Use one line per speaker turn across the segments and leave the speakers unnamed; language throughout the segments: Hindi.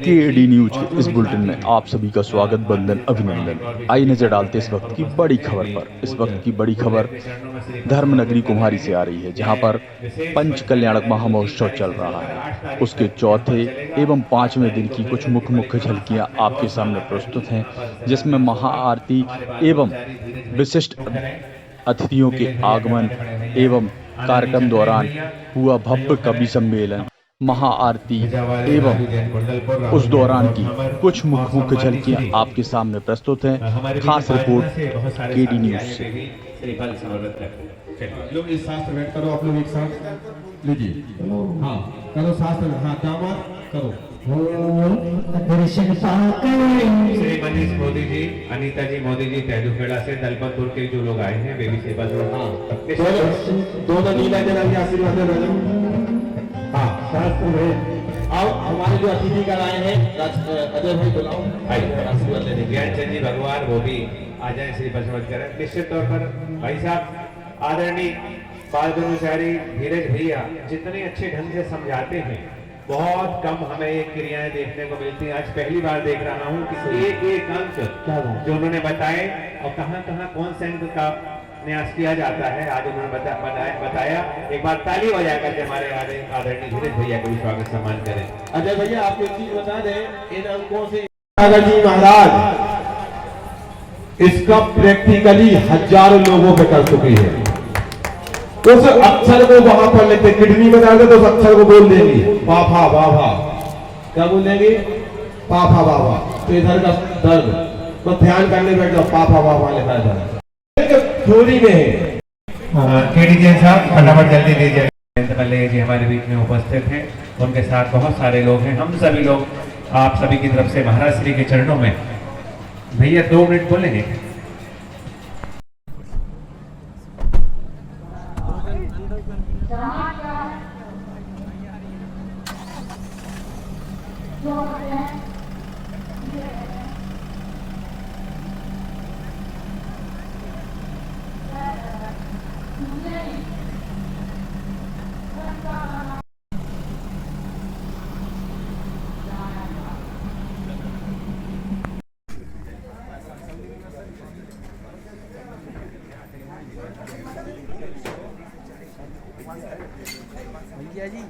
केडी न्यूज के इस बुलेटिन में आप सभी का स्वागत, बंदन, अभिनंदन। आइए नजर डालते इस वक्त की बड़ी खबर पर। इस वक्त की बड़ी खबर धर्मनगरी कुम्हारी से आ रही है, जहां पर पंच कल्याणक महामहोत्सव चल रहा है। उसके चौथे एवं पांचवें दिन की कुछ मुख्य झलकियां आपके सामने प्रस्तुत हैं, जिसमें महाआरती एवं विशिष्ट अतिथियों के आगमन एवं कार्यक्रम दौरान हुआ भव्य कवि सम्मेलन, महाआरती एवं उस दौरान की कुछ मुख्य झलकियां आपके सामने प्रस्तुत हैं। खास रिपोर्ट केडी न्यूज से।
लोग इस शास्त्र बैठ करो, आप लोग एक साथ लीजिए। हाँ करो शास्त्र, हाँ दामाद करो।
श्री मनीष मोदी जी, अनीता जी मोदी जी तेंदुखेड़ा से, दलपतपुर के जो लोग आए हैं बेबी सेवा
दोनों नीला जरा भी आशीर्वाद दे। हाँ शास्त्र में आओ, हमारे जो अतिथि कर आए हैं अजय भाई बुलाओ, आशीर्वाद लेने।
ज्ञानचंद जी भगवान वो भी आ जाए, श्री बसवत करें। निश्चित तौर पर भाई साहब आदरणीय बालगुरु शहरी धीरज भैया जितने अच्छे ढंग से समझाते हैं, बहुत कम हमें ये क्रियाएं देखने को मिलती हैं। आज पहली बार देख रहा हूँ कि एक अंक जो उन्होंने बताए और कहाँ कहाँ कौन से अंक का न्यास किया जाता है, आज उन्होंने बताया। एक बार ताली हो जाकर के हमारे आदरणीय धीरज भैया को भी स्वागत सम्मान करें।
अजय भैया आप एक चीज बता दें, इन अंकों से जी महाराज इसका प्रैक्टिकली हजारों लोगों पे कर चुकी है। उस अक्षर को वहां पर लेते, किडनी में डाल दे तो उस अक्षर को बोल देंगी पाफा बाबा। क्या बोलेंगे? पाफा बाबा। तो इधर का दर्द तो ध्यान करने बैठ जाओ, पाफा बाबा लिखा है थोड़ी में है।
केडी जी साहब फटाफट जल्दी दीजिए। मल्ले जी हमारे बीच में उपस्थित हैं, उनके साथ बहुत सारे लोग हैं। हम सभी लोग आप सभी की तरफ से महाराज श्री के चरणों में भैया 2 मिनट बोलेंगे।
भैया जी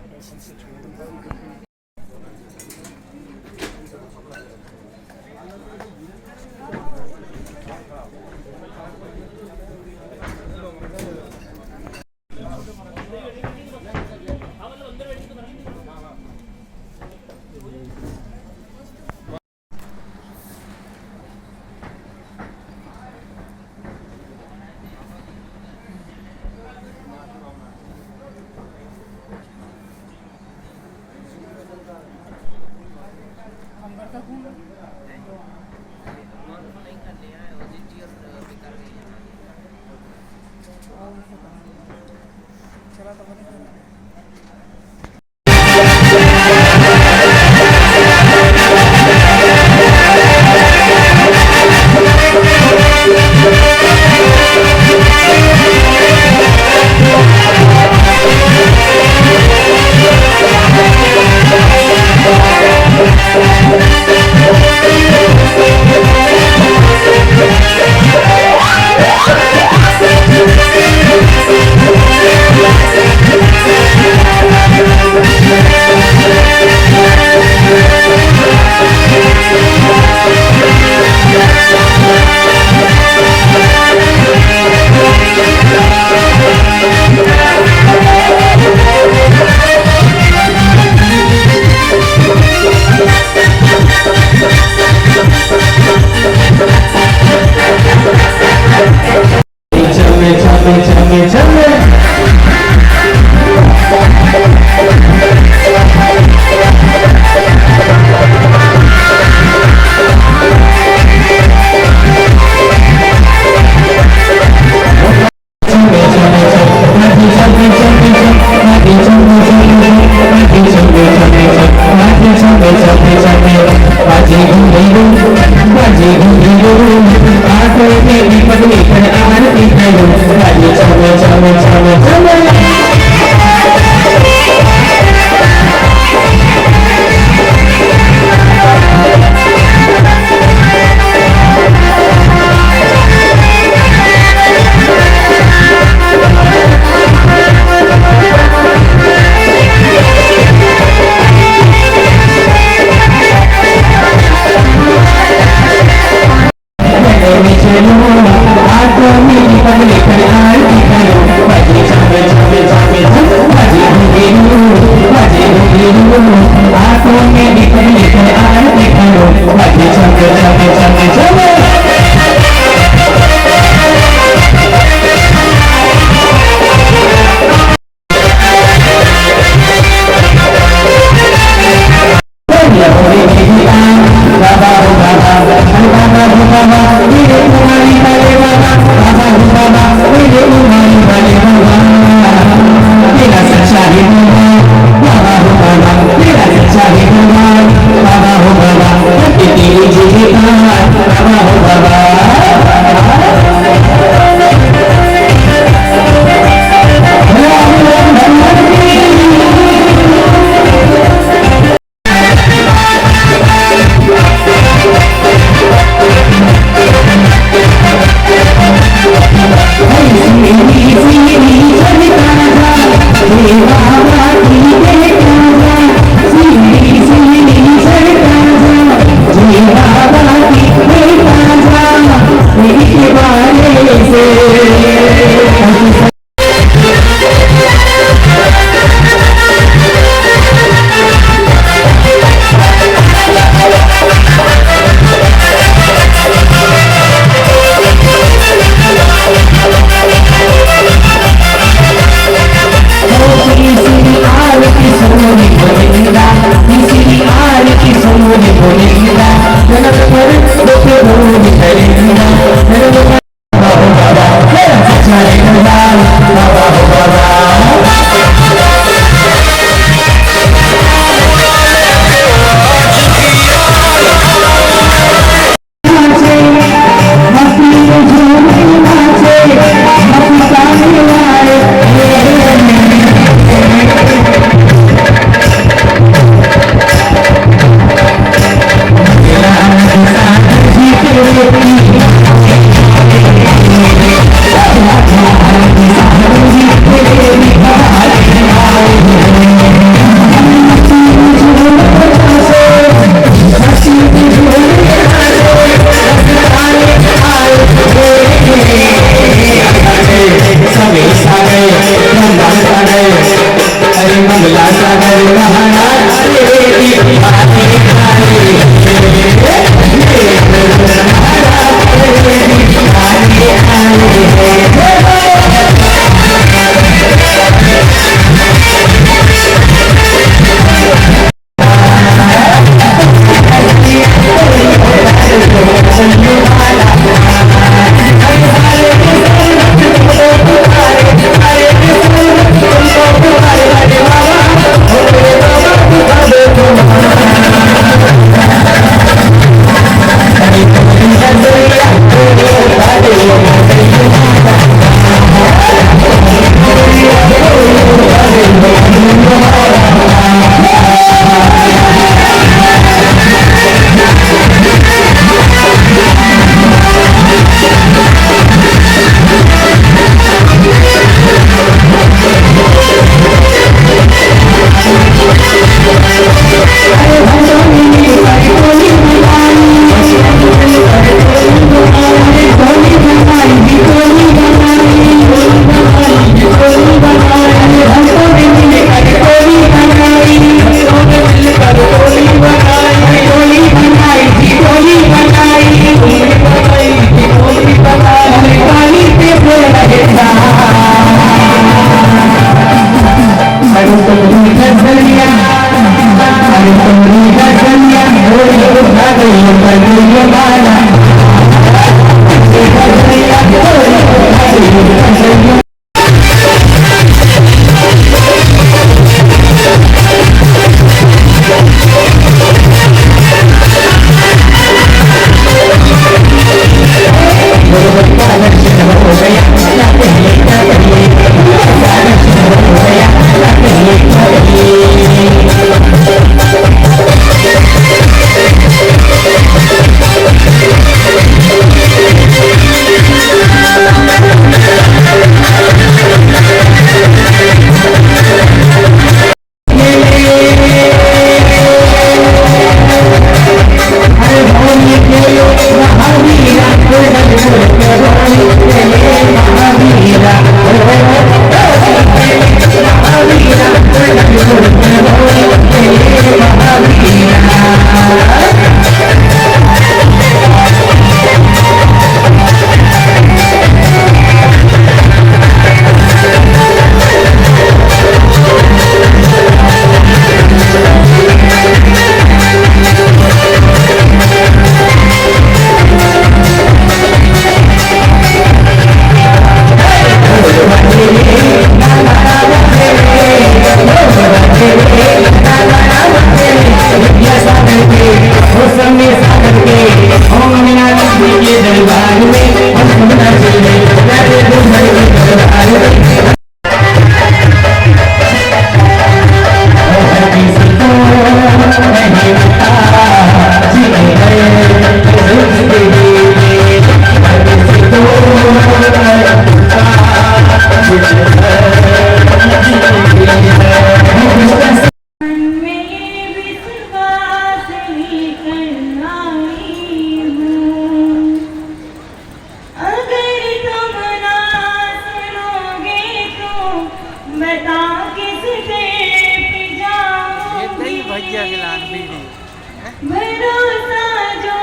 भरोसा जो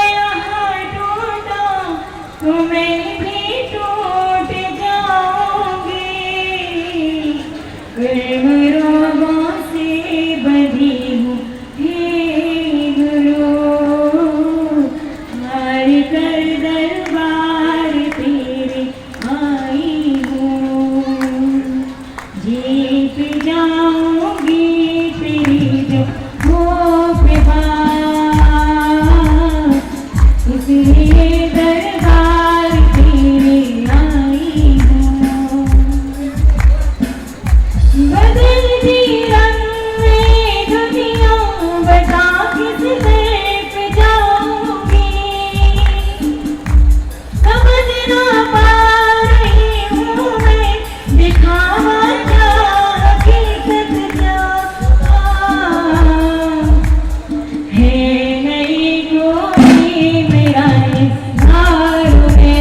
यहाँ टूटा तो मैं भी टूट जाऊंगी। कर्म रोगों से बंधी हूँ हे गुरु, हार कर दरबार तेरे आई हूँ। जीत जाऊंगी तेरी जो हो प्रभात, इसलिए दरबार तेरे आई हूँ। बदल दी रंग में दुनिया, बता किस तरफ जाऊंगी। समझ ना पा रही हूँ मैं, दिखावा क्या हकीकत क्या है। नहीं कोई मेरा इज़हार है,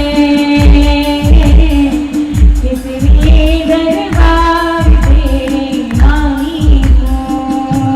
इसलिए दरबार तेरे आई हूँ।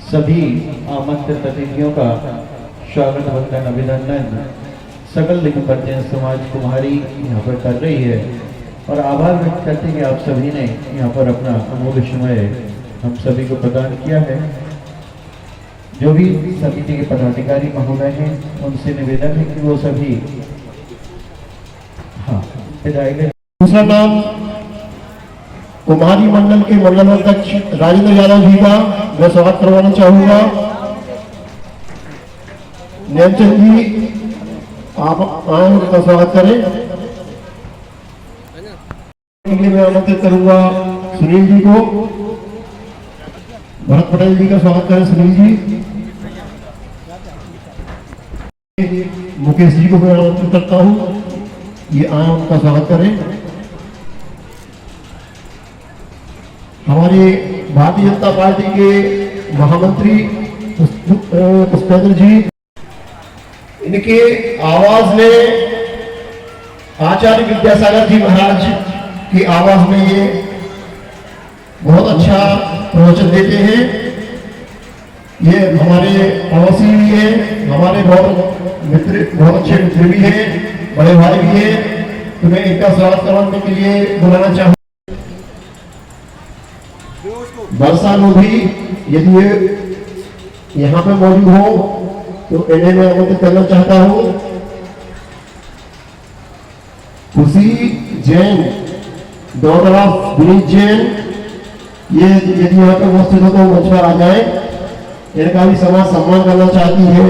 सभी आमंत्रित अतिथियों का स्वागत वंदन अभिनंदन सकल लिंगपर्जन समाज कुमारी यहाँ पर कर रही है और आभार व्यक्त करते हैं कि आप सभी ने यहाँ पर अपना अमूल्य समय हम सभी को प्रदान किया है। जो भी समिति के पदाधिकारी महोदय हैं उनसे निवेदन है कि वो सभी विदाई लें।
दूसरा नाम कुमारी मंडल के मंडल अध्यक्ष राजेंद्र यादव जी का मैं स्वागत करवाना चाहूंगा। नेमचंद जी आप आए उनका स्वागत करें। मैं आमंत्रित करूंगा सुनील जी को, भरत पटेल जी का स्वागत करें। सुनील जी, मुकेश जी को मैं आमंत्रित करता हूं, ये आए उनका स्वागत करें। हमारे भारतीय जनता पार्टी के महामंत्री पुष्पेंद्र जी, इनके आवाज में आचार्य विद्यासागर जी महाराज की आवाज में ये बहुत अच्छा प्रवचन देते हैं। ये हमारे पड़ोसी भी हैं, हमारे बहुत मित्र, बहुत अच्छे मित्र भी हैं, बड़े भाई भी हैं। तो मैं इनका स्वागत करने के लिए बुलाना चाहूँ। वर्षा लोधी, यदि ये यहाँ पे मौजूद हो तो इन्हें मैं आमंत्रित करना चाहता हूँ। खुशी जैन, डॉटर ऑफ विनीत जैन, ये यदि यहाँ पे उपस्थित हो तो मंच पर आ जाए। इनका भी समाज सम्मान करना चाहती है।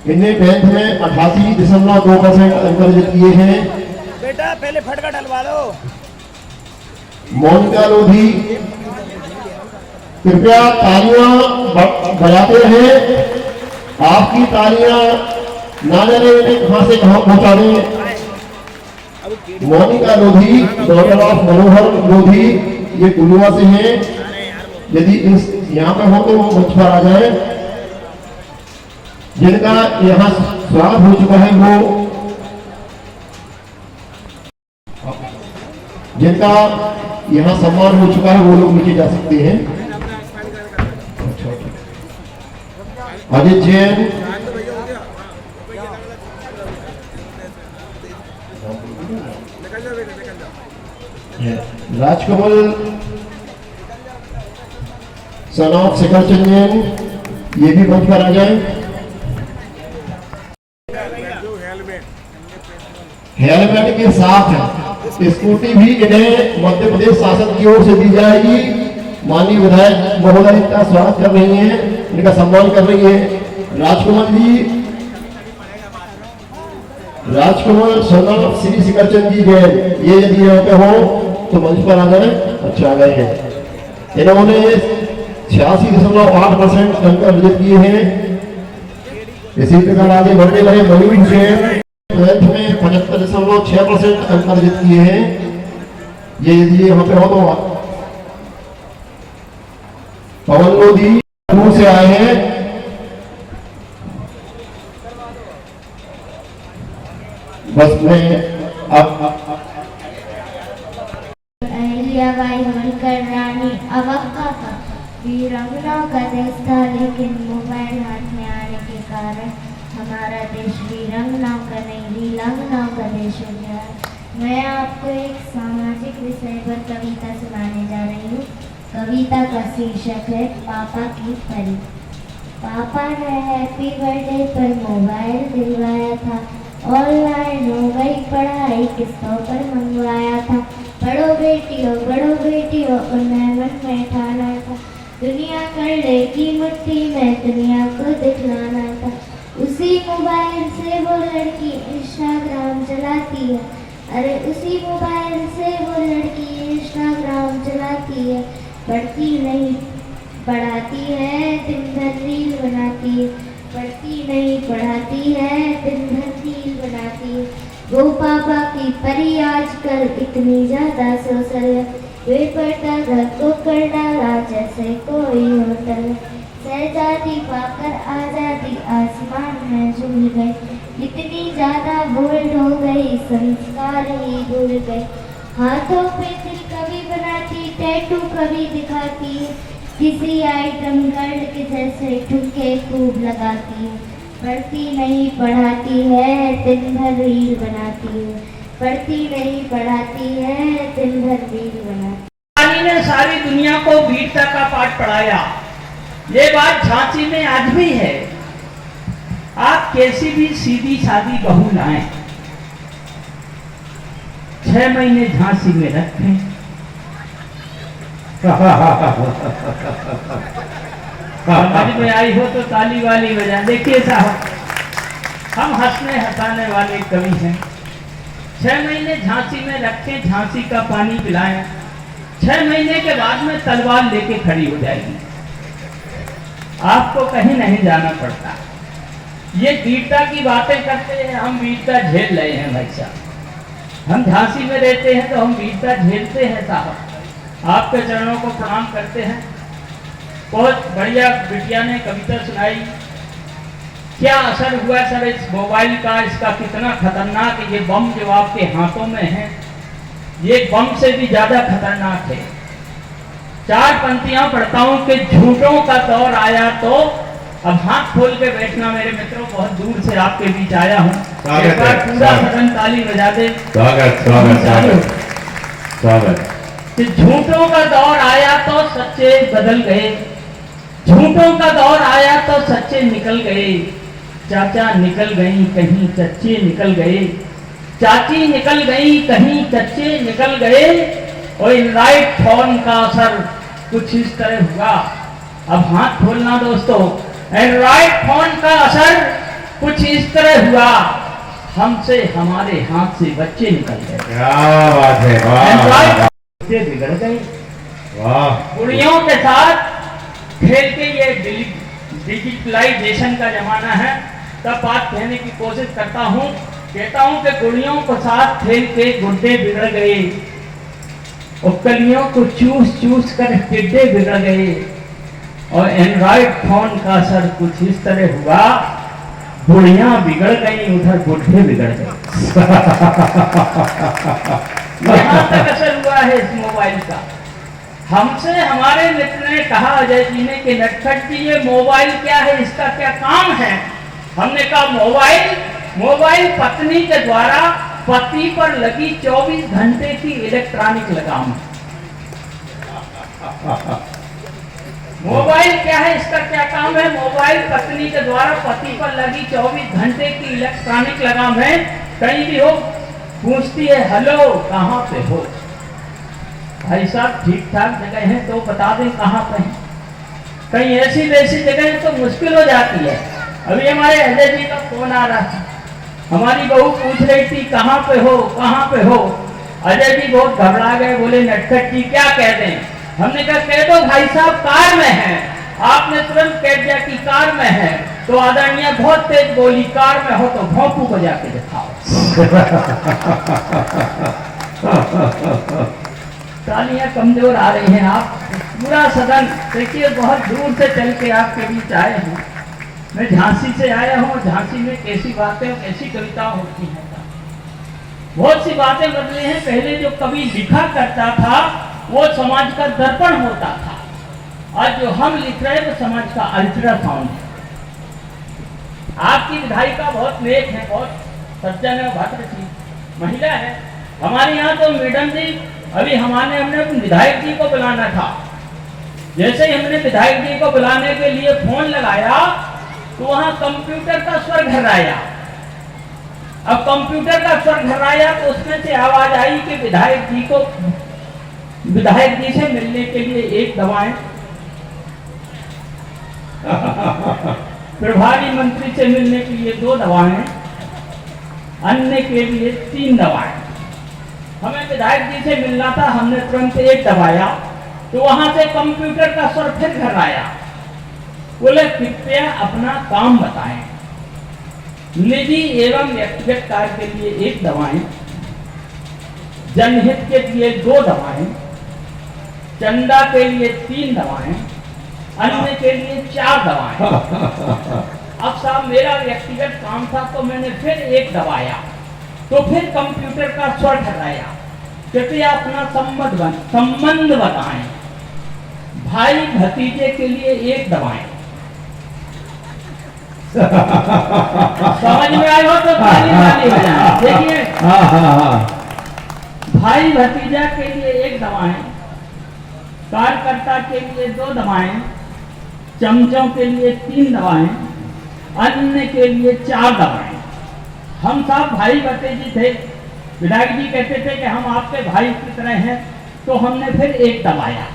इन्हें 10th में 88.2% अंक अर्जित किए हैं।
बेटा पहले फटका डलवा लो।
मोनिका लोधी, कृपया तालियां बजाते रहे। आपकी तालियां ना जाने इन्हें कहां से कहां पहुंचा दें। मोनिका लोधी, डॉटर ऑफ मनोहर लोधी, ये कुलुआ से हैं। यदि इस यहाँ पे हो तो वो मंच पर आ जाए। जिनका यहाँ स्वागत हो चुका है, वो जिनका यहाँ सम्मान हो चुका है, वो लोग नीचे जा सकते हैं। अजय जैन, राजकमल सन ऑफ शिखर चंदेन, ये भी मंच पर आ जाए। हेलमेट के साथ स्कूटी भी इन्हें मध्य प्रदेश शासन की ओर से दी जाएगी। माननीय विधायक महोदय इनका स्वागत कर रही हैं, इनका सम्मान कर रही है। राजकमल जी, राजकमल सन ऑफ श्री शिखर चंद जी जैन, ये यदि यहाँ पे हो तो मंच पर आ जाए। अच्छा, आ गए हैं। इन्होंने 86.8% अंक अर्जित किए हैं। इसी प्रकार आगे बढ़ने वाले मयूर जैन 12th में 75.6% अंक अर्जित किए हैं। ये यदि यहाँ पे हो तो पवन लोधी दूर से आए हैं। बस मैं अब
अहिल्याबाई होलकर रानी अवक्का का वीरांगनाओं का देश था, लेकिन मोबाइल हाथ में आने के कारण हमारा देश वीरांगनाओं का नहीं, वीरांगनाओं का देश हो गया। मैं आपको एक सामाजिक विषय पर कविता सुनाने जा रही हूँ। कविता का शीर्षक है पापा की परी। पापा ने हैप्पी बर्थडे पर मोबाइल दिलवाया था, ऑनलाइन हो गई पढ़ाई, किस्तों पर मंगवाया था। पढ़ो बेटियों उन्हें मन में ठाना था, दुनिया कर लेगी मुट्ठी में, दुनिया को दिखलाना था। उसी मोबाइल से वो लड़की इंस्टाग्राम चलाती है, अरे उसी मोबाइल से वो लड़की इंस्टाग्राम चलाती है। पढ़ती नहीं पढ़ाती है, दिन भर रील बनाती है, पढ़ती नहीं पढ़ाती है, दिन भर रील बनाती है। वो पापा की परी आजकल इतनी ज्यादा सोशल है, बेपर्दा घर को कर डाला जैसे कोई होटल है। शहजादी पाकर आजादी आसमान में झूल गई, इतनी ज्यादा बोल्ड हो गई संस्कार ही भूल गई। हाथों पे दिल कभी बनाती, टैटू कभी दिखाती है, किसी आइटम गर्ल के जैसे ठुके खूब लगाती है। पढ़ती नहीं पढ़ाती है, दिन भर रील बनाती है, पढ़ती नहीं पढ़ाती है, दिन भर रील बनाती है।
रानी ने सारी दुनिया को वीरता का पाठ पढ़ाया। ये बात झांसी में आज भी है। आप कैसी भी सीधी सादी बहू लाएं, 6 महीने झांसी में रखें, समझ में आई हो तो ताली वाली बजा। देखिए साहब, हम हंसने हंसाने वाले कवि हैं। 6 महीने झांसी में रखें, झांसी का पानी पिलाएं, 6 महीने के बाद में तलवार लेके खड़ी हो जाएगी। आपको कहीं नहीं जाना पड़ता। ये वीरता की बातें करते हैं, हम वीरता झेल रहे हैं भाई साहब। हम झांसी में रहते हैं तो हम वीरता झेलते हैं साहब। आपके चरणों को प्रणाम करते हैं। बहुत बढ़िया बिटिया ने कविता सुनाई। क्या असर हुआ सर इस मोबाइल का, इसका कितना खतरनाक ये बम जो आपके हाथों में है, ये बम से भी ज्यादा खतरनाक है। 4 पंक्तियां पढ़ता हूं कि झूठों का दौर आया तो, अब हाथ खोल के बैठना मेरे मित्रों, बहुत दूर से आपके बीच आया हूं। एक बार पूरा सदन ताली बजा दे।
स्वागत स्वागत स्वागत स्वागत।
कि झूठों का दौर आया तो सच्चे बदल गए, झूठों का दौर आया तो सच्चे निकल गए। चाचा निकल गई कहीं चच्चे निकल गए, चाची निकल गई कहीं चच्चे निकल गए। और एंड्रॉइड फोन का असर कुछ इस तरह हुआ। अब हाथ खोलना दोस्तों, एंड्रॉइड फोन का असर कुछ इस तरह हुआ, हमसे हमारे हाथ से बच्चे निकल गए।
क्या बात है, वाह
एंड्रॉइड से बिगड़ गए।
वाह।
गुड़ियों के साथ खेल के, ये डिजिटलाइजेशन का जमाना है, तब बात कहने की कोशिश करता हूँ। कहता हूँ कि गुड़ियों को साथ खेल के गुड्डे बिगड़ गए, और कलियों को चूस चूस कर टिड्डे बिगड़ गए। और एंड्रॉइड फोन का असर कुछ इस तरह हुआ, बुढ़ियां बिगड़ गई, उधर बुढ़े बिगड़ गए। यहाँ तक असर हुआ है इस मोबाइल का। हमसे हमारे मित्र ने कहा, अजय जी ने, कि नटखट जी ये मोबाइल क्या है, इसका क्या काम है? हमने कहा मोबाइल पत्नी के द्वारा पति पर लगी 24 घंटे की इलेक्ट्रॉनिक लगाम। मोबाइल क्या है, इसका क्या काम है? मोबाइल पत्नी के द्वारा पति पर लगी 24 घंटे की इलेक्ट्रॉनिक लगाम है। कहीं भी हो पूछती है, हेलो कहाँ पे हो? भाई साहब ठीक ठाक जगह है तो बता दें कहाँ पे हैं। कहीं ऐसी वैसी जगह तो मुश्किल हो जाती है। अभी हमारे अजय जी का फोन आ रहा था, हमारी बहू पूछ रही थी कहाँ पे हो, कहाँ पे हो? अजय जी बहुत घबरा गए, बोले नटखट जी क्या कह दें? हमने कहा कह दो भाई साहब कार में है। आपने तुरंत कह दिया कि कार में है, तो आदरणीय बहुत तेज बोली, कार में हो तो भोंपू बजा के दिखाओ। तालियां कमजोर आ रही हैं। आप पूरा सदन देखिए, बहुत दूर से चल के आपके बीच आए हैं। मैं झांसी से आया हूँ। झांसी में कैसी बातें और कैसी कविताएं होती हैं, बहुत सी बातें बदली हैं। पहले जो कवि लिखा करता था वो समाज का दर्पण होता था, आज जो हम लिख रहे हैं वो समाज का अल्ट्रासाउंड है। आपकी विधायिका बहुत नेक है, बहुत सज्जन है, भद्र थी, महिला है। हमारे यहाँ तो मैडम जी, अभी हमने विधायक जी को बुलाना था। जैसे ही हमने विधायक जी को बुलाने के लिए फोन लगाया तो वहां कंप्यूटर का स्वर घर्राया। अब कंप्यूटर का स्वर घर्राया तो उसमें से आवाज आई कि विधायक जी से मिलने के लिए 1 दवाएं, प्रभारी मंत्री से मिलने के लिए 2 दवाएं, अन्य के लिए 3 दवाएं। हमें विधायक जी से मिलना था, हमने तुरंत 1 दबाया तो वहां से कंप्यूटर का स्वर फिर घर्राया। बोले कृपया अपना काम बताएं। निजी एवं व्यक्तिगत कार्य के लिए 1 दवाएं, जनहित के लिए 2 दवाएं, चंदा के लिए 3 दवाएं, अन्य के लिए 4 दवाएं। अब साहब मेरा व्यक्तिगत काम था तो मैंने फिर 1 दबाया तो फिर कंप्यूटर का स्वर घर्राया। कृपया अपना संबंध बताएं। भाई भतीजे के लिए 1 दवाएं। समझ में आए हो तो ताली बजाएं। देखिए, भाई भतीजा के लिए 1 दवाएं, कार्यकर्ता के लिए 2 दवाएं, चमचों के लिए 3 दवाएं, अन्य के लिए 4 दवाएं। हम सब भाई भतीजे थे। विधायक जी कहते थे कि हम आपके भाई की तरह हैं, तो हमने फिर 1 दबाया।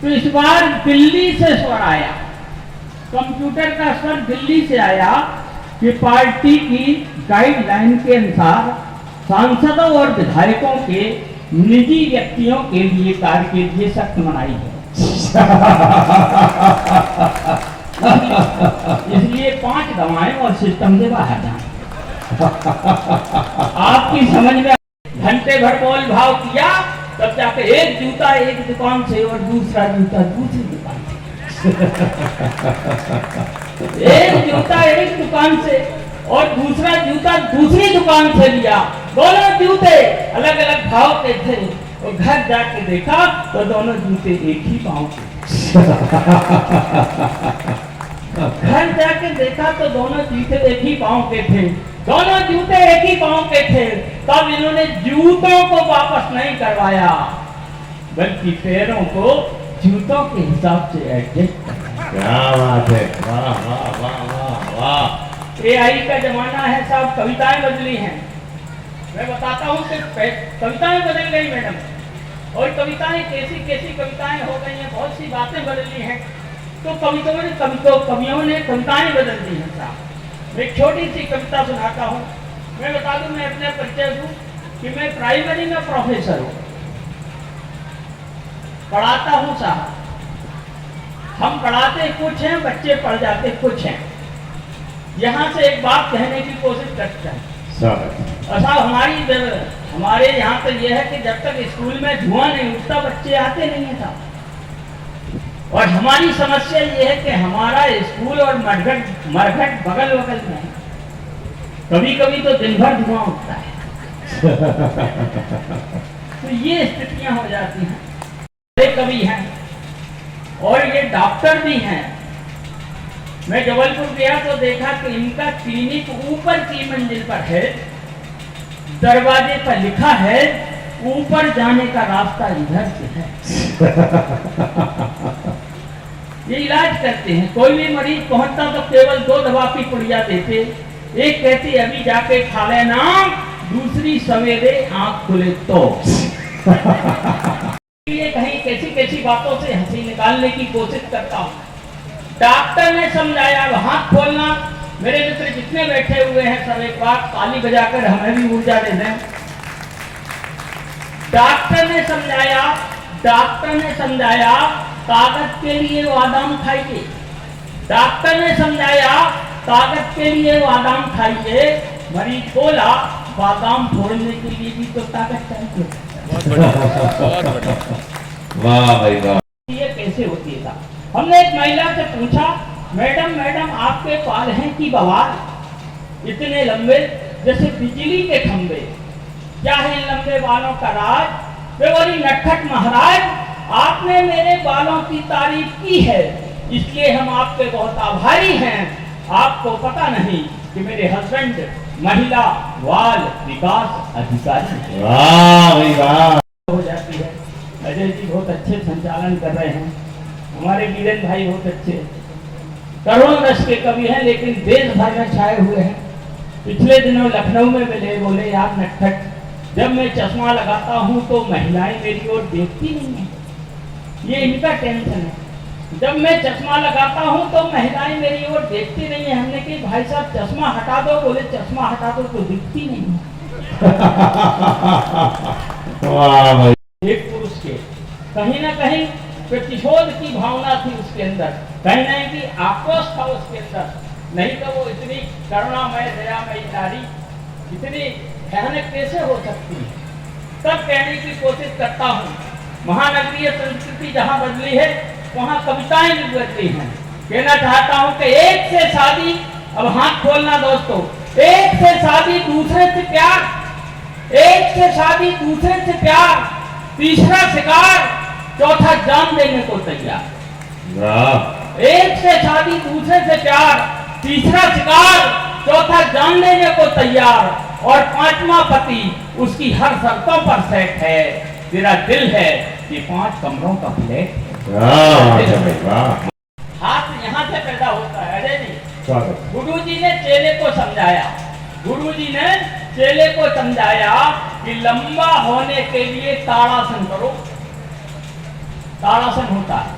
तो इस बार दिल्ली से स्वर आया, कंप्यूटर का स्वर दिल्ली से आया कि पार्टी की गाइडलाइन के अनुसार सांसदों और विधायकों के निजी व्यक्तियों के लिए कार्य के लिए सख्त मनाही है। इसलिए 5 दवाएं और सिस्टम से बाहर जाए। आपकी समझ में घंटे भर बोल भाव किया तब जाके एक जूता एक दुकान से और दूसरा जूता दूसरी दुकान से। एक जूता एक दुकान से और दूसरा जूता दूसरी दुकान से लिया। दोनों जूते अलग अलग भाव के थे। और घर जाके देखा तो दोनों जूते एक ही पाँव के। घर जाके देखा तो दोनों जूते एक ही पाँव के थे। दोनों जूते एक ही पाँव के थे। तब इन्होंने जूतों को वापस नहीं करवाया, बल्कि पैरों को जूतों के हिसाब से एडजस्ट करवाया।
क्या बात है, वाह वाह वाह वाह वाह।
AI का जमाना है साहब, कविताएं बदली हैं। मैं बताता हूँ कि कविताएं बदल गई मैडम, और कविताएं कैसी कैसी कविताएं हो गई हैं, बहुत सी बातें बदली हैं। तो कवियों ने कविताएं बदल दी हैं साहब। मैं एक छोटी सी कविता सुनाता हूँ। मैं बता दूं, मैं अपने परिचय दूं कि मैं प्राइमरी में प्रोफेसर हूँ, पढ़ाता हूँ साहब। हम पढ़ाते कुछ हैं, बच्चे पढ़ जाते कुछ हैं। यहाँ से एक बात कहने की कोशिश करते हैं साहब, हमारे यहाँ तो यह है कि जब तक स्कूल में धुआं नहीं उठता बच्चे आते नहीं है साहब। और हमारी समस्या ये है कि हमारा स्कूल और मरघट बगल बगल में है। कभी कभी तो दिन भर धुआं उठता है। तो ये स्थितियां हो जाती हैं। ये कवि हैं और ये डॉक्टर भी हैं। मैं जबलपुर गया तो देखा कि इनका क्लिनिक ऊपर की मंजिल पर है। दरवाजे पर लिखा है ऊपर जाने का रास्ता इधर से है। ये इलाज करते हैं। कोई भी मरीज पहुंचता तो केवल 2 दवा की पुड़िया देते। एक कहती अभी जाके खा लेना, दूसरी सवेरे आंख खुले तो। ये कहीं कैसी कैसी बातों से हंसी निकालने की कोशिश करता हूँ। डॉक्टर ने समझाया हाथ खोलना। मेरे मित्र जितने बैठे हुए हैं सब एक बार ताली बजाकर हमें भी ऊर्जा दे दें। डॉक्टर ने समझाया ताकत के लिए बादाम खाइए। डॉक्टर ने समझाया ताकत के लिए बादाम खाइए। मरीज बोला बादाम फोड़ने के लिए भी तो ताकत चाहिए।
वाह भाई वाह।
ये कैसे होती है? हमने एक महिला से पूछा, मैडम आपके बाल हैं कि बवाल, इतने लंबे जैसे बिजली के खंबे, क्या है इन लंबे बालों का राज? वे बोली नटखट महाराज, आपने मेरे बालों की तारीफ की है, इसलिए हम आपके बहुत आभारी हैं। आपको पता नहीं कि मेरे हस्बैंड महिला बाल विकास अधिकारी।
वाह भाई वाह।
हो जाती है। अजय जी बहुत अच्छे संचालन कर रहे हैं। हमारे वीरेन भाई बहुत अच्छे करोड़ों रस के कवि हैं, लेकिन देश भर में छाए हुए हैं। पिछले दिनों लखनऊ में मिले, बोले यार नटखट, जब मैं चश्मा लगाता हूँ तो महिलाएं मेरी ओर देखती नहीं है। ये इनका टेंशन है। जब मैं चश्मा लगाता हूँ तो महिलाएं मेरी ओर देखती नहीं है। हमने कहा भाई साहब चश्मा हटा दो। बोले चश्मा हटा दो तो दिखती नहीं है।
वाह भाई।
एक पुरुष के कहीं ना कहीं प्रतिशोध की भावना थी उसके अंदर, कहीं ना कहीं आक्रोश था उसके अंदर। नहीं तो वो इतनी करुणामय दयामयी नारी इतनी भयानक कैसे हो सकती है? तब कहने की कोशिश करता हूँ, महानगरीय संस्कृति जहाँ बदली है वहाँ कविताएं भी बदली हैं। कहना चाहता हूँ कि एक से शादी, अब हाथ खोलना दोस्तों, एक से शादी दूसरे से प्यार, एक से शादी दूसरे से प्यार, तीसरा शिकार, चौथा जान देने को तैयार। एक से शादी दूसरे से प्यार, तीसरा शिकार, चौथा जान देने को तैयार, और पांचवा पति उसकी हर शर्तों पर सेट है। तेरा दिल है कि 5 कमरों का फ्लैट है। हाथ यहाँ से पैदा होता है। अजय जी, गुरुजी ने चेले को समझाया, गुरुजी ने चेले को समझाया कि लंबा होने के लिए ताड़ासन करो। ताड़ासन होता है।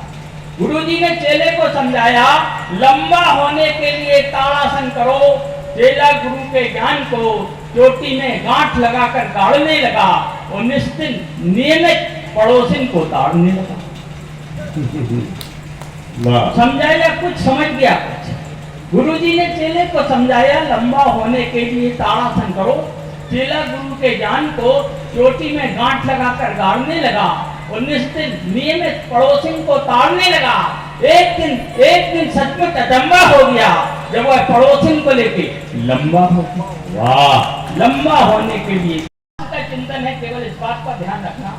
गुरुजी ने चेले को समझाया लंबा होने के लिए ताड़ासन करो। चेला गुरु के ज्ञान को चोटी में गांठ लगाकर गाड़ने लगा और नियमित पड़ोसिन को ताड़ने लगा। समझाया कुछ, समझ गया कुछ। गुरुजी ने चेले को समझाया लंबा होने के लिए ताड़ासन करो। चेला गुरु के ज्ञान को चोटी में गांठ लगाकर गाड़ने लगा और निश्चित नियमित पड़ोसिन को ताड़ने लगा। एक दिन सचमुच अचंबा हो गया जब वह पड़ोसिन को लेके लंबा हो गया। वाह, लंबा होने के लिए का चिंतन है केवल इस बात का ध्यान रखना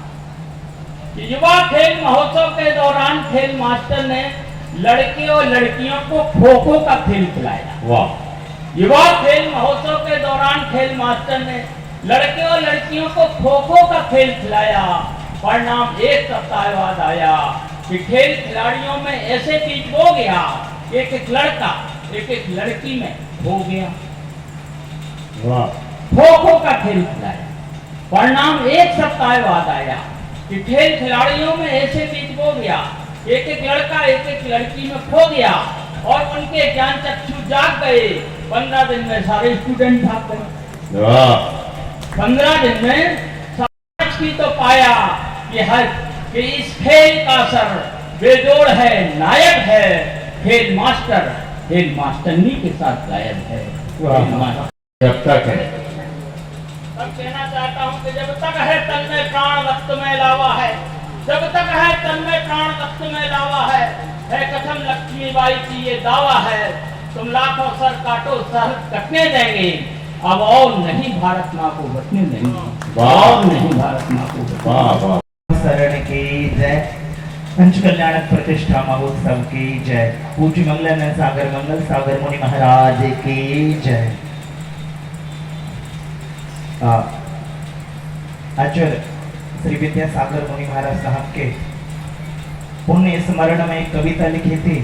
कि युवा खेल महोत्सव के दौरान खेल मास्टर ने लड़के और लड़कियों को खो खो का खेल खिलाया। वाह, युवा खेल महोत्सव के दौरान खेल मास्टर ने लड़के और लड़कियों को खो खो का खेल खिलाया। परिणाम एक सप्ताह बाद आया कि खेल खिलाड़ियों में ऐसे बीच हो गया, एक लड़का एक लड़की में हो गया। वाह, खो खो का खेल खिलाया। परिणाम एक सप्ताह बाद आया कि खेल खिलाड़ियों में ऐसे बीच हो गया, एक लड़का एक लड़की में खो गया और उनके ज्ञान चक्षु जाग गए। 15 दिन में सारे स्टूडेंट भाग गए। 15 दिन में समाज की तो पाया कि इस खेल का असर बेजोड़ है, नायक है। खेल मास्टरनी के साथ गायब है।
जब तक है
तब कहना चाहता हूँ कि जब तक है तन में प्राण वक्त में लावा है, जब तक है तन में प्राण वक्त में लावा है कथम लक्ष्मीबाई की ये दावा है। तुम लाखों सर काटो, सर कटने देंगे, अब और नहीं भारत माँ को बचने देंगे। और नहीं भारत माँ को।
वाह,
शरण की जय। पंच कल्याणक प्रतिष्ठा महोत्सव की जय। पूज्य मंगल सागर मुनि महाराज की जय। आचार्य श्री विद्यासागर मुनि महाराज साहब के पुण्य स्मरण में एक कविता लिखी थी।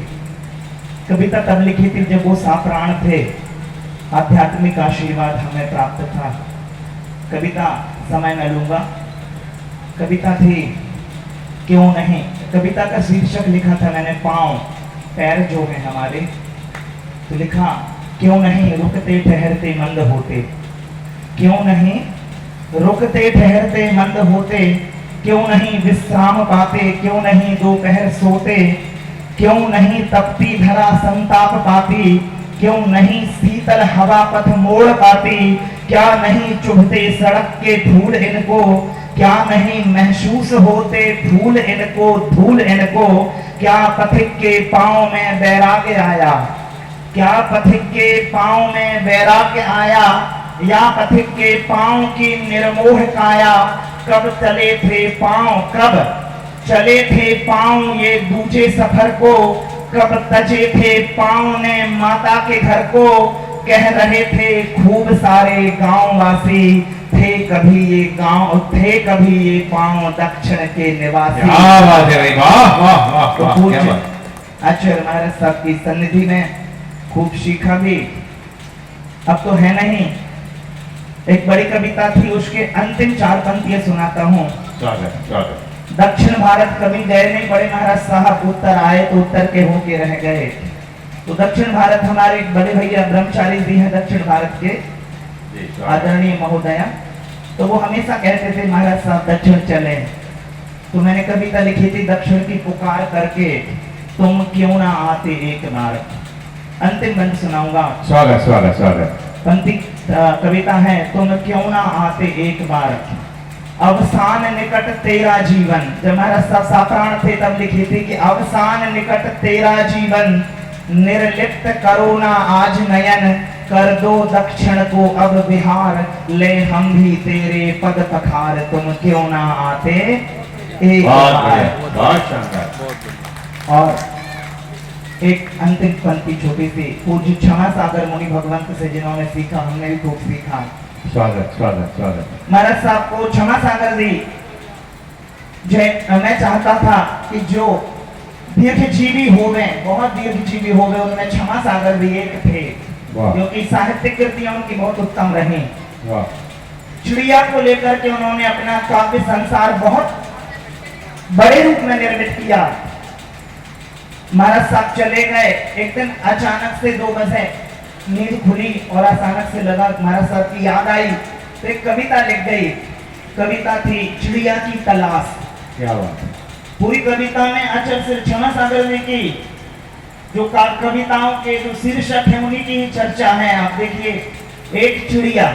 कविता तब लिखी थी जब वो साप्राण थे, आध्यात्मिक आशीर्वाद हमें प्राप्त था। कविता समय न लूंगा। कविता थी क्यों नहीं। कविता का शीर्षक लिखा था मैंने, पांव पैर जो है हमारे। तो लिखा, क्यों नहीं रुकते ठहरते मंद होते, क्यों नहीं रुकते ठहरते मंद होते, क्यों नहीं विश्राम पाते, क्यों नहीं दोपहर सोते, क्यों नहीं तपती धरा संताप पाती, क्यों नहीं शीतल हवा पथ मोड़ पाती, क्या नहीं चुभते सड़क के धूल इनको, क्या नहीं महसूस होते धूल इनको, क्या पथिक के पांव में वैराग्य आया, क्या पथिक के पांव में वैराग्य आया, या पथिक के पांव की निर्मोह काया, कब चले थे पांव ये दूजे सफर को, कब तजे थे पांव ने माता के घर को, कह रहे थे खूब सारे गांववासी, थे कभी ये पांव दक्षिण के निवासी। आचार्य महाराज साहब की सन्निधि में खूब सीखा भी, अब तो है नहीं। एक बड़ी कविता थी, उसके अंतिम 4 पंक्तियां सुनाता हूँ। दक्षिण भारत कभी गए नहीं बड़े महाराज साहब, उत्तर आए तो उत्तर के होके रह गए। तो दक्षिण भारत हमारे बड़े भैया ब्रह्मचारी जी हैं दक्षिण भारत के, आदरणीय महोदया। तो वो हमेशा कहते थे महाराज साहब दक्षिण चले। तो मैंने कविता लिखी थी, दक्षिण की पुकार करके तुम क्यों ना आते एक बार। अंतिम बंद सुनाऊंगा। स्वागत। पंक्ति कविता है, तुम क्यों ना आते एक बार, अवसान निकट तेरा जीवन। जब महाराज साहब साप्राण थे तब लिखी थी कि अवसान निकट तेरा जीवन, निर्लिप्त करो ना आज नयन, कर दो दक्षिण को अब बिहार, ले हम भी तेरे पद पखार, तुम क्यों ना आते एक बार। और एक अंतिम पंक्ति छोटी सी, पूज्य क्षमा सागर मुनि भगवंत से जिन्होंने सीखा, हमने भी खूब सीखा। स्वागत। महाराज साहब को क्षमा सागर जी, मैं चाहता था कि जो दीर्घजीवी हो गए, बहुत दीर्घजीवी हो गए, उनमें क्षमा सागर भी एक थे, क्योंकि साहित्यिक कृतियां उनकी बहुत उत्तम रही। चिड़िया को लेकर के उन्होंने अपना काव्य संसार बहुत बड़े रूप में निर्मित किया। महाराज साहब चले गए, एक दिन अचानक से 2 बजे नींद खुली और अचानक से लगा महाराज साहब की याद आई, तो एक कविता लिख गई। कविता थी चिड़िया की तलाश। क्या बात है। पूरी कविता में आचार्य श्री क्षमा सागर जी की जो कविताओं के जो शीर्षक है उन्हीं की ही चर्चा है। आप देखिए, एक चिड़िया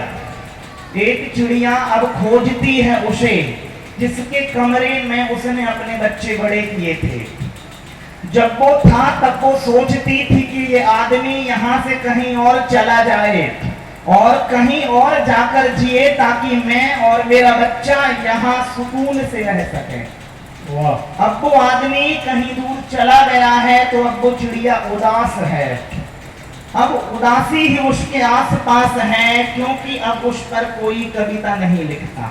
एक चिड़िया अब खोजती है उसे जिसके कमरे में उसने अपने बच्चे बड़े किए थे। जब वो था तब वो सोचती थी कि ये आदमी यहाँ से कहीं और चला जाए और कहीं और जाकर जिए ताकि मैं और मेरा बच्चा यहाँ सुकून से रह सके। अब वो आदमी कहीं दूर चला गया है तो अब वो चिड़िया उदास है। अब उदासी ही उसके आसपास है क्योंकि अब उस पर कोई कविता नहीं लिखता।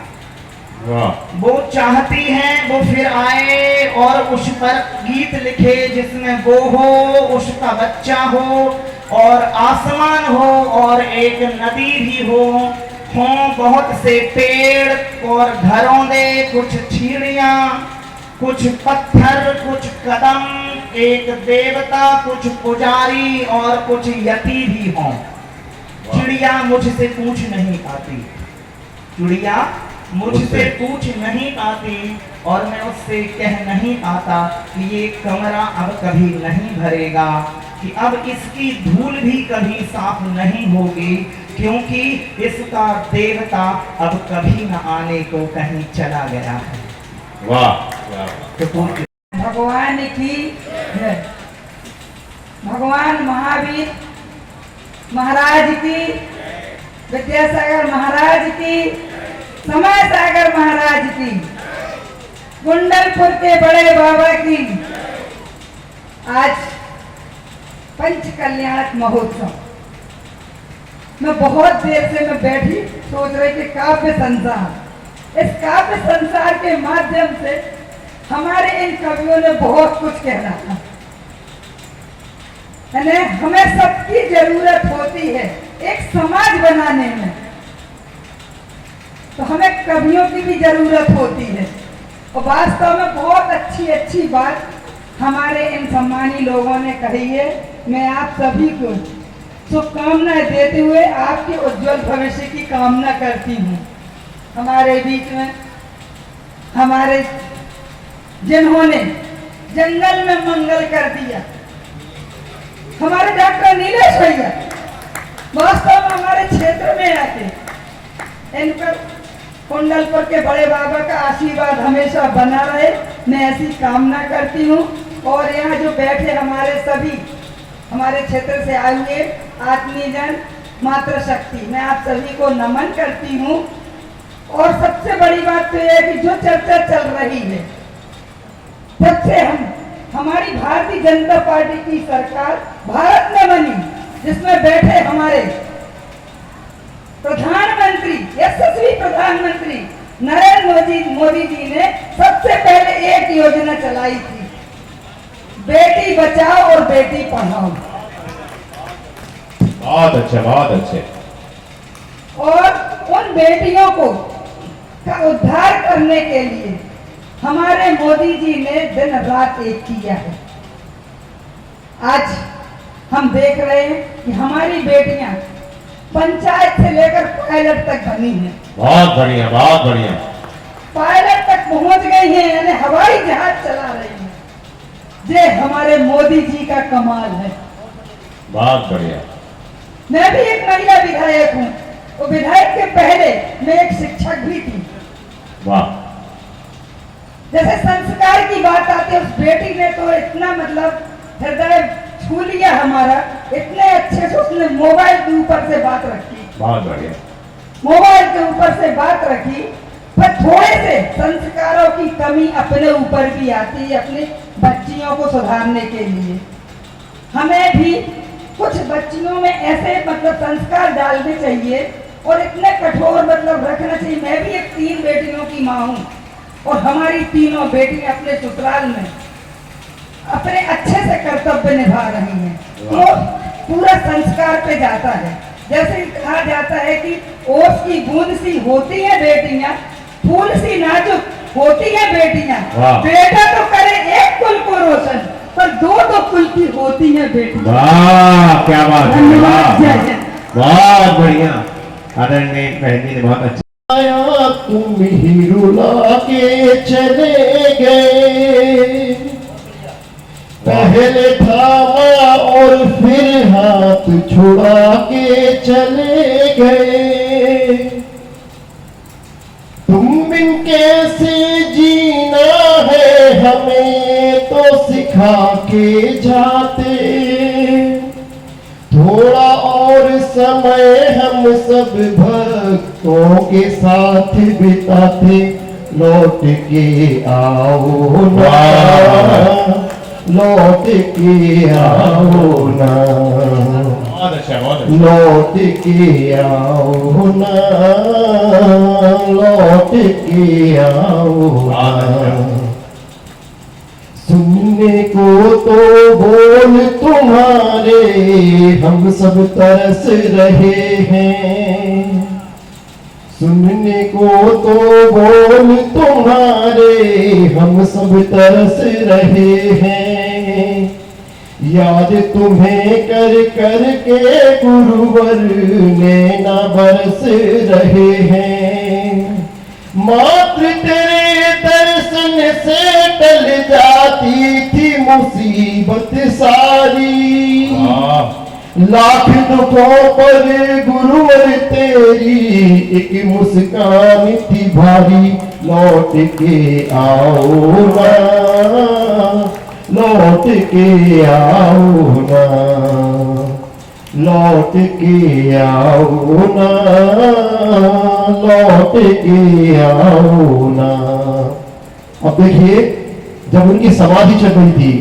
वो चाहती है वो फिर आए और उस पर गीत लिखे जिसमें वो हो, उसका बच्चा हो और आसमान हो और एक नदी भी हो बहुत से पेड़ और घरों दे, कुछ चिड़िया, कुछ पत्थर, कुछ कदम, एक देवता, कुछ पुजारी और कुछ यति भी हों। चिड़िया मुझसे पूछ नहीं पाती, चिड़िया मुझसे पूछ नहीं पाती और मैं उससे कह नहीं पाता कि ये कमरा अब कभी नहीं भरेगा, कि अब इसकी धूल भी कभी साफ नहीं होगी क्योंकि इसका देवता अब कभी न आने को कहीं चला गया है। वाह।
भगवान की है, भगवान महावीर महाराज की, विद्यासागर महाराज की, समय सागर महाराज की, कुंडलपुर के बड़े बाबा की आज पंच कल्याण महोत्सव। मैं बहुत देर से मैं बैठी सोच रही कि काव्य संसार, इस काव्य संसार के माध्यम से हमारे इन कवियों ने बहुत कुछ कहना था। हमें सबकी जरूरत होती है एक समाज बनाने में, तो हमें कवियों की भी जरूरत होती है। और वास्तव में बहुत अच्छी अच्छी बात हमारे इन सम्मानी लोगों ने कही है। मैं आप सभी को शुभकामनाएं देते हुए आपके उज्जवल भविष्य की कामना करती हूँ। हमारे बीच में हमारे जिन्होंने जंगल में मंगल कर दिया, हमारे डॉक्टर नीलेश भैया वास्तव में हमारे क्षेत्र में आके इन पर कुंडलपुर के बड़े बाबा का आशीर्वाद हमेशा बना रहे, मैं ऐसी कामना करती हूँ। और यहाँ जो बैठे हमारे सभी हमारे क्षेत्र से आए हुए आत्मीयजन, मातृशक्ति, मैं आप सभी को नमन करती हूँ। और सबसे बड़ी बात तो यह है कि जो चर्चा चल रही है, सबसे हमारी भारतीय जनता पार्टी की सरकार भारत में बनी, जिसमें बैठे हमारे प्रधानमंत्री, यशस्वी प्रधानमंत्री नरेंद्र मोदी जी ने सबसे पहले एक योजना चलाई थी, बेटी बचाओ और बेटी पढ़ाओ।
बहुत अच्छे, बहुत अच्छे।
और उन बेटियों को का उद्धार करने के लिए हमारे मोदी जी ने दिन रात एक किया है। आज हम देख रहे हैं कि हमारी बेटियां पंचायत से लेकर पायलट तक बनी हैं।
बहुत बढ़िया, बहुत बढ़िया।
पायलट तक पहुंच गई हैं, यानी हवाई जहाज चला रही हैं। ये हमारे मोदी जी का कमाल है।
बहुत बढ़िया।
मैं भी एक महिला विधायक हूँ, और विधायक के पहले मैं एक शिक्षक भी थी।
वाह।
जैसे संस्कार की बात आती है, उस बेटी ने तो इतना मतलब हृदय छू लिया हमारा, इतने अच्छे से उसने मोबाइल के ऊपर से बात रखी।
बहुत बढ़िया।
मोबाइल के ऊपर से बात रखी, पर थोड़े से संस्कारों की कमी अपने ऊपर भी आती है। अपने बच्चियों को सुधारने के लिए हमें भी कुछ बच्चियों में ऐसे मतलब संस्कार डालने चाहिए और इतने कठोर मतलब रखना चाहिए। मैं भी एक 3 बेटियों की माँ हूँ और हमारी तीनों बेटियां अपने ससुराल में अपने अच्छे से कर्तव्य निभा रही हैं। तो पूरा संस्कार पे जाता है। जैसे कहा जाता है कि ओस की बूंद सी होती है बेटियां, फूल सी नाजुक होती है बेटियां। बेटा तो करे एक कुल को रोशन, पर 2 कुल की होती है बेटियां।
वाह, क्या बात है।
धन्यवाद।
बहुत बढ़िया। आदरणीय बहनी ने बहुत अच्छा।
आया तुम ही रुला के चले गए, पहले थामा और फिर हाथ छुड़ा के चले गए। दिखा के जाते, थोड़ा और समय हम सब भक्तों के साथ बिताते, लौट के आओ ना, लौट के आओ ना, लौट के आओ ना, लौट के आओ ना। सुनने को तो बोल तुम्हारे हम सब तरस रहे हैं, सुनने को तो बोल तुम्हारे हम सब तरस रहे हैं, याद तुम्हें कर कर के गुरुवर नैना बरस रहे हैं। मात्र तेरे दर्शन से टल जाती थी मुसीबत सारी, लाख दुखों पर गुरुवर तेरी एक मुस्कान थी भारी। लौट के आओ ना, लौट के आओ ना, लौट के आओ ना, लौट के आओ ना। अब देखिए जब उनकी समाधि चल रही थी